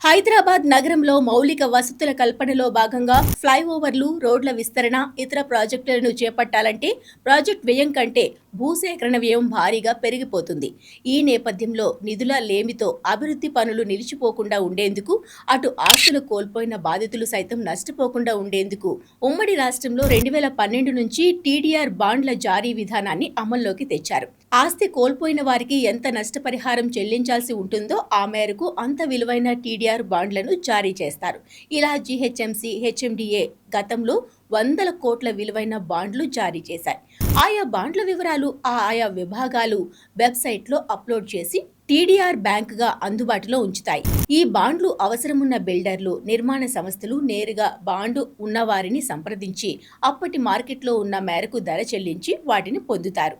హైదరాబాద్ నగరంలో మౌలిక వసతుల కల్పనలో భాగంగా ఫ్లైఓవర్లు, రోడ్ల విస్తరణ, ఇతర ప్రాజెక్టులను చేపట్టాలంటే ప్రాజెక్ట్ వ్యయం కంటే భూసేకరణ వ్యయం భారీగా పెరిగిపోతుంది. ఈ నేపథ్యంలో నిధుల లేమితో అభివృద్ధి పనులు నిలిచిపోకుండా ఉండేందుకు, అటు ఆస్తులు కోల్పోయిన బాధితులు సైతం నష్టపోకుండా ఉండేందుకు ఉమ్మడి రాష్ట్రంలో 2012 నుంచి టీడీఆర్ బాండ్ల జారీ విధానాన్ని అమల్లోకి తెచ్చారు. ఆస్తి కోల్పోయిన వారికి ఎంత నష్టపరిహారం చెల్లించాల్సి ఉంటుందో ఆ మేరకు అంత విలువైన టీడీఆర్ బాండ్లను జారీ చేస్తారు. ఇలా జీహెచ్ఎంసీ, హెచ్ఎండిఏ గతంలో వందల కోట్ల విలువైన బాండ్లు జారీ చేశాయి. ఆయా బాండ్ల వివరాలు ఆయా విభాగాలు వెబ్సైట్లో అప్లోడ్ చేసి టీడీఆర్ బ్యాంకుగా అందుబాటులో ఉంచుతాయి. ఈ బాండ్లు అవసరమున్న బిల్డర్లు, నిర్మాణ సంస్థలు నేరుగా బాండు ఉన్నవారిని సంప్రదించి అప్పటి మార్కెట్లో ఉన్న మేరకు ధర చెల్లించి వాటిని పొందుతారు.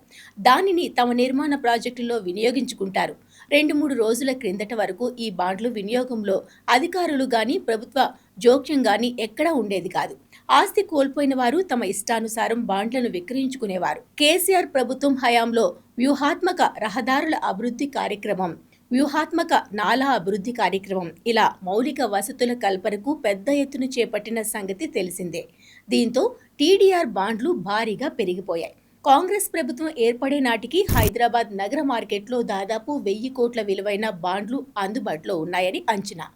దానిని తమ నిర్మాణ ప్రాజెక్టులో వినియోగించుకుంటారు. 2-3 రోజుల క్రిందట వరకు ఈ బాండ్లు వినియోగంలో అధికారులు గాని, ప్రభుత్వ జోక్యం గాని ఎక్కడా ఉండేది కాదు. ఆస్తి కోల్పోయిన వారు తమ ఇష్టానుసారం బాండ్లను విక్రయించుకునేవారు. కేసీఆర్ ప్రభుత్వం హయాంలో వ్యూహాత్మక రహదారుల అభివృద్ధి కార్యక్రమం, వ్యూహాత్మక నాలా అభివృద్ధి కార్యక్రమం ఇలా మౌలిక వసతుల కల్పనకు పెద్ద ఎత్తున చేపట్టిన సంగతి తెలిసిందే. దీంతో టీడీఆర్ బాండ్లు భారీగా పెరిగిపోయాయి. కాంగ్రెస్ ప్రభుత్వం ఏర్పడే నాటికి హైదరాబాద్ నగర మార్కెట్లో దాదాపు 1000 కోట్ల విలువైన బాండ్లు అందుబాటులో ఉన్నాయని అంచనా.